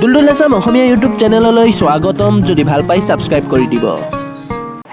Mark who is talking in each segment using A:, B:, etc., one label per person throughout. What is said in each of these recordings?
A: Duldul Assam অসমীয়া YouTube চেনেললৈ স্বাগতম যদি ভাল পাই সাবস্ক্ৰাইব কৰি দিব।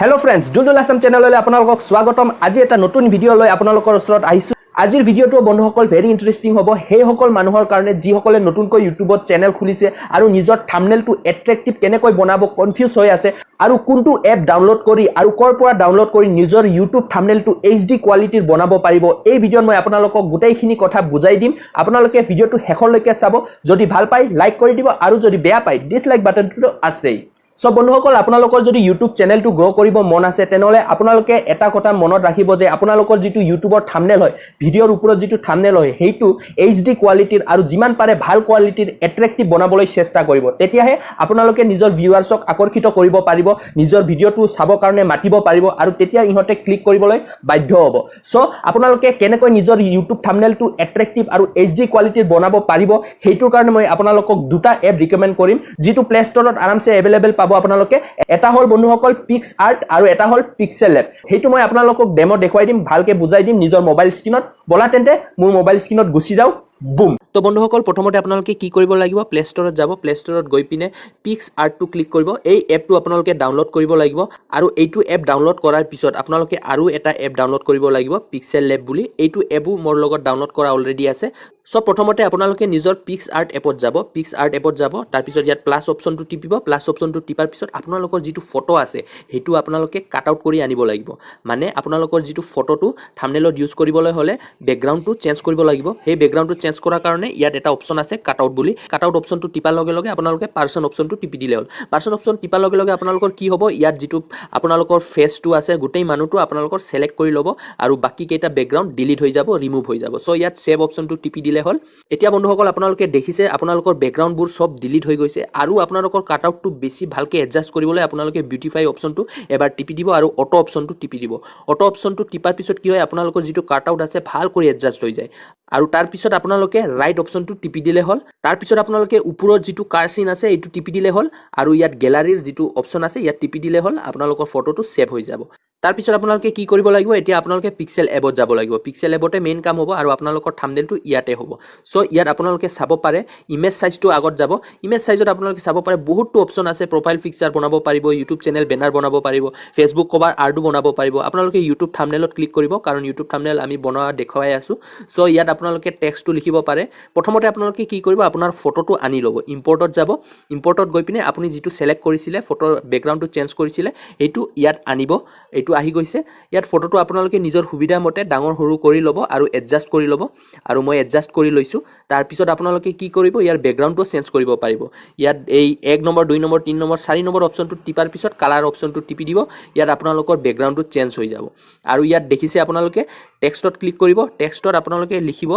B: Hello friends, Duldul Assam চেনেললৈ আপোনালোকক স্বাগতম। আজি এটা নতুন ভিডিও লৈ আপোনালোকৰ ওচৰত আহিছো। আজিৰ ভিডিওটো বন্ধুসকল ভেৰি ইন্টাৰেষ্টিং হ'ব। সেই সকল মানুহৰ কাৰণে যিসকলে নতুনকৈ ইউটিউবত চেনেল খুলিছে আৰু নিজৰ থাম্বনেলটো এট্ৰেক্টিভ কেনেকৈ বনাব কনফিউজ হৈ আছে আৰু কোনটো এপ ডাউনলোড কৰি আৰু ক'ৰ পৰা ডাউনলোড কৰি নিজৰ ইউটিউব থাম্বনেলটো HD কোৱালিটিৰ বনাব পাৰিব। এই ভিডিঅ'ত মই আপোনালোকক গোটেইখিনি কথা বুজাই দিম। আপোনালোকে ভিডিঅ'টো শেষলৈকে চাব। যদি ভাল পায় লাইক কৰি দিব আৰু যদি বেয়া পায় ডিসলাইক বাটনটো আছেই। সো বন্ধুসকল আপোনালোকৰ যদি ইউটিউব চেনেলটো গ্ৰো কৰিব মন আছে তেনেহলে আপোনালোকে এটা কথা মনত ৰাখিব যে আপোনালোকৰ যেটো ইউটিউবৰ থাম্বনেল হয় ভিডিওৰ ওপৰত যেটো থাম্বনেল হয় হেইটো HD কোৱালিটিৰ আৰু যিমান পাৰে ভাল কোৱালিটিৰ এট্ৰেক্টিভ বনাবলৈ চেষ্টা কৰিব। তেতিয়াহে আপোনালোকে নিজৰ ভিউৱাৰ্ছক আকৰ্ষিত কৰিব পাৰিব, নিজৰ ভিডিওটো চাবৰ কাৰণে মাতিব পাৰিব আৰু তেতিয়া ইহঁতে ক্লিক কৰিবলৈ বাধ্য হ'ব। সো আপোনালোকে কেনেকৈ নিজৰ ইউটিউব থাম্বনেলটো এট্ৰেক্টিভ আৰু HD কোৱালিটিৰ বনাব পাৰিব হেইটোৰ কাৰণে মই আপোনালোকক দুটা এপ ৰিকমেন্ড কৰিম যেটো প্লে ষ্টৰত আৰামছে এভেইলেবল পাব। আপোনালোকে এটা হল বন্ধুসকল পিক্স আৰ্ট আৰু এটা হল পিক্সেল এপ। হেইটো মই আপোনালোকক ডেমো দেখুৱাই দিম, ভালকে বুজাই দিম নিজৰ মোবাইল স্ক্ৰিনত। বলা তেন্তে মোৰ মোবাইল স্ক্ৰিনত গুচি যাও। বুম। তো বন্ধুসকল প্ৰথমতে আপোনালোকে কি কৰিব লাগিব, প্লে ষ্টৰত যাব, প্লে ষ্টৰত গৈ পিনে পিক্স আৰ্টটো ক্লিক কৰিব। এই এপটো আপোনালোকে ডাউনলোড কৰিব লাগিব আৰু এইটো এপ ডাউনলোড কৰাৰ পিছত আপোনালোকে আৰু এটা এপ ডাউনলোড কৰিব লাগিব পিক্সেল লেব বুলি। এইটো এপো মোৰ লগত ডাউনলোড কৰা অলৰেডি আছে। সো প্ৰথমতে আপোনালোকে নিজৰ পিক্স আৰ্ট এপত যাব, পিক্স আৰ্ট এপত যাব, তাৰ পিছত ইয়াত প্লাস অপচনটো টিপিব। প্লাস অপচনটো টিপাৰ পিছত আপোনালোকৰ যেটো ফটো আছে হেইটো আপোনালোকে কাট আউট কৰি আনিব লাগিব। মানে আপোনালোকৰ যেটো ফটোটো থাম্বনেলত ইউজ কৰিবলৈ হলে বেকগ্ৰাউণ্ডটো চেঞ্জ কৰিব লাগিব। সেই বেকগ্ৰাউণ্ডটো চেঞ্জ কৰাৰ কাৰণে ইয়াত এটা অপচন আছে কাট আউট বুলি। কাট আউট অপচনটো টিপাৰ লগে লগে আপোনালোকে পাৰ্সন অপচনটো টিপি দিলে হ'ল। পাৰ্সন অপচন টিপাৰ লগে লগে আপোনালোকৰ কি হ'ব, ইয়াত যেটো আপোনালোকৰ ফেসটো আছে গোটেই মানুহটো আপোনালোকৰ সিলেক্ট কৰি ল'ব আৰু বাকি কেইটা বেকগ্ৰাউণ্ড ডিলিট হৈ যাব, ৰিমুভ হৈ যাব। সো ইয়াত সেভ অপচনটো টিপি দিলে হ'ল। এতিয়া বন্ধুসকল আপোনালোকে দেখিছে আপোনালোকৰ বেকগ্ৰাউণ্ডবোৰ সব ডিলিট হৈ গৈছে আৰু আপোনালোকৰ কাট আউটটো বেছি ভালকে এডজাস্ট কৰিবলৈ আপোনালোকে বিউটিফাই অপচনটো এবাৰ টিপি দিব আৰু অটো অপচনটো টিপি দিব। অটো অপচনটো টিপাৰ পিছত কি হয় আপোনালোকৰ যেটো কাট আউট আছে ভাল কৰি এডজাস্ট হৈ যায় আৰু তাৰ পিছত আপোনালোকে ৰাইট অপচনটো টিপি দিলে হ'ল। তাৰ পিছত আপোনালোকে ওপৰত যেটো কাৰ সিন আছে এইটো টিপি দিলে হ'ল আৰু ইয়াত গ্যালাৰীৰ যেটো অপচন আছে ইয়াত টিপি দিলে হ'ল। আপোনালোকৰ ফটোটো সেভ হৈ যাব। তাৰ পিছত আপোনালোকে কি কৰিব লাগিব, এতিয়া আপোনালোকে পিক্সেল এপত যাব লাগিব। পিক্সেল এপতে মেইন কাম হ'ব আৰু আপোনালোকৰ থাম্বনেলটো ইয়াতে হ'ব। সো ইয়াত আপোনালোকে চাব পাৰে ইমেজ সাইজটো আগত যাব। ইমেজ সাইজত আপোনালোকে চাব পাৰে বহুতটো অপচন আছে। প্ৰফাইল পিকচাৰ বনাব পাৰিব, ইউটিউব চেনেল বেনাৰ বনাব পাৰিব, ফেসবুক কভাৰ আৰ্টও বনাব পাৰিব। আপোনালোকে ইউটিউব থাম্বনেলত ক্লিক কৰিব কাৰণ ইউটিউব থাম্বনেল আমি বনোৱা দেখুৱাই আছো। সো ইয়াত আপোনালোকে টেক্সটটো লিখিব পাৰে। প্ৰথমতে আপোনালোকে কি কৰিব, আপোনাৰ ফটোটো আনি ল'ব, ইম্পৰ্টত যাব। ইম্পৰ্টত গৈ পিনে আপুনি যেটো সিলেক্ট কৰিছিলে ফটো বেকগ্ৰাউণ্ডটো চেঞ্জ কৰিছিলে এইটো ইয়াত আনিব। এইটো আহি গৈছে। ইয়াত ফটোটো আপোনালোকে নিজৰ সুবিধা মতে ডাঙৰ সৰু কৰি ল'ব আৰু এডজাস্ট কৰি ল'ব আৰু মই এডজাস্ট কৰি লৈছো। তাৰ পিছত আপোনালোকে কি কৰিব, ইয়াৰ বেকগ্ৰাউণ্ডটো চেঞ্জ কৰিব পাৰিব। ইয়াত এই 1 নম্বৰ 2 নম্বৰ 3 নম্বৰ 4 নম্বৰ অপচনটো টিপাৰ পিছত কালাৰ অপচনটো টিপি দিব। ইয়াত আপোনালোকৰ বেকগ্ৰাউণ্ডটো চেঞ্জ হৈ যাব আৰু ইয়াত দেখিছে আপোনালোকে টেক্সটত ক্লিক কৰিব। টেক্সটত আপোনালোকে লিখিব,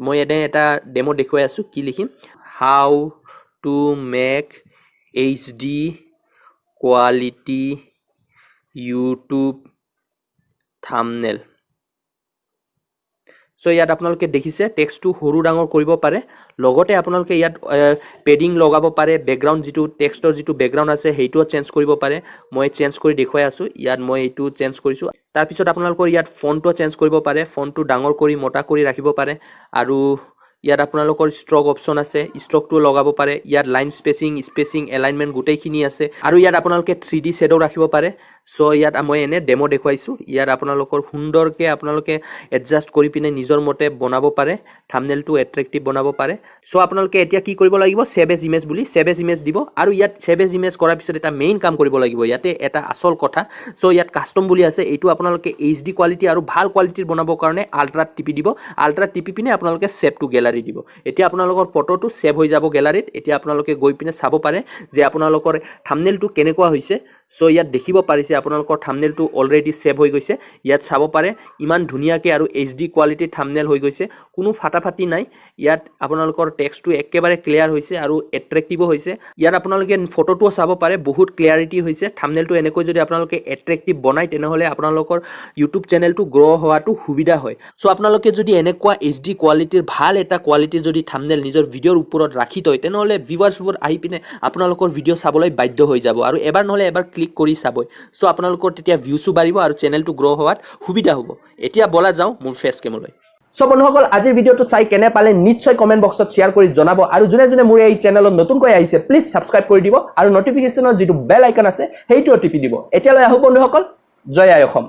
B: মই এনে এটা ডেমো দেখুৱাই আছো কি লিখিম, how to make HD quality YouTube thumbnail. So ইয়াত আপোনালোকে দেখিছে টেক্সটটো সৰু ডাঙৰ কৰিব পাৰে। লগতে আপোনালোকে ইয়াত পেডিং লগাব পাৰে। বেকগ্ৰাউণ্ড যেটো টেক্সটৰ যেটো বেকগ্ৰাউণ্ড আছে হেইটো চেঞ্জ কৰিব পাৰে। মই চেঞ্জ কৰি দেখুৱাই আছো। ইয়াত মই এইটো চেঞ্জ কৰিছো। তাৰ পিছত আপোনালোকৰ ইয়াত ফন্টটো চেঞ্জ কৰিব পাৰে। ফন্টটো ডাঙৰ কৰি মোটা কৰি ৰাখিব পাৰে আৰু ইয়াত আপোনালোকৰ ষ্ট্ৰক অপচন আছে, ষ্ট্ৰকটো লগাব পাৰে। ইয়াত লাইন স্পেচিং এলাইনমেন্ট গোটেইখিনি আছে আৰু ইয়াত আপোনালোকে 3D শ্যাডো ৰাখিব পাৰে। সো ইয়াত মই এনে ডেমো দেখুৱাইছো। ইয়াত আপোনালোকৰ সুন্দৰকে আপোনালোকে এডজাস্ট কৰি পিনে নিজৰ মতে বনাব পাৰে, থাম্বনেলটো এট্ৰেক্টিভ বনাব পাৰে। সো আপোনালোকে এতিয়া কি কৰিব লাগিব, সেভ এজ ইমেজ বুলি সেভ এজ ইমেজ দিব আৰু ইয়াত সেভ এজ ইমেজ কৰাৰ পিছত এটা মেইন কাম কৰিব লাগিব। ইয়াতে এটা আসল কথা, সো ইয়াত কাস্টম বুলি আছে। এইটো আপোনালোকে HD কোৱালিটি আৰু ভাল কোৱালিটিৰ বনাবৰ কাৰণে আল্ট্ৰাত টিপি দিব। আল্ট্ৰাত টিপি পিনে আপোনালোকে সেভ টু গ্যালাৰী দিব। এতিয়া আপোনালোকৰ ফটোটো সেভ হৈ যাব গ্যালাৰীত। এতিয়া আপোনালোকে গৈ পিনে চাব পাৰে যে আপোনালোকৰ থাম্বনেলটো কেনেকুৱা হৈছে। সো ইয়াত দেখিব পাৰিছে আপোনালোকৰ থাম্বনেলটো অলৰেডি সেভ হৈ গৈছে। ইয়াত চাব পাৰে ইমান ধুনিয়াকে আৰু HD কোৱালিটিৰ থাম্বনেল হৈ গৈছে, কোনো ফাটাফাটি নাই। ইয়াত আপোনালোকৰ টেক্সটটো একেবাৰে ক্লিয়াৰ হৈছে আৰু এট্ৰেক্টিভ হৈছে। ইয়াত আপোনালোকে ফটোটো চাব পাৰে বহুত ক্লিয়াৰিটি হৈছে। থাম্বনেলটো এনেকৈ যদি আপোনালোকে এট্ৰেক্টিভ বনাই তেনেহলে আপোনালোকৰ ইউটিউব চেনেলটো গ্ৰো হোৱাটো সুবিধা হয়। সো আপোনালোকে যদি এনেকুৱা HD কোৱালিটিৰ ভাল এটা কোৱালিটিৰ যদি থাম্বনেল নিজৰ ভিডিওৰ ওপৰত ৰাখি থয় তেনেহলে ভিউৱাৰ্ছবোৰ আহি পিনে আপোনালোকৰ ভিডিও চাবলৈ বাধ্য হৈ যাব আৰু এবাৰ নহলে এবাৰ ক্লিক কৰি চাব। সো আপোনালোকৰ তেতিয়া ভিউসও বাঢ়িব আৰু চেনেলটো গ্ৰো হোৱাত সুবিধা হ'ব। এতিয়া বলা যাও মোৰ ফেস কেমলৈ। সো বন্ধুসকল আজিৰ ভিডিওটো চাই কেনে পালে নিশ্চয় কমেন্ট বক্সত শেয়াৰ কৰি জনাব আৰু যোনে যোনে মোৰ এই চেনেলত নতুনকৈ আহিছে প্লিজ সাবস্ক্ৰাইব কৰি দিব আৰু নটিফিকেশনৰ যেটো বেল আইকন আছে সেইটো টিপি দিব এতিয়ালৈ আহো বন্ধুসকল জয় আই অসম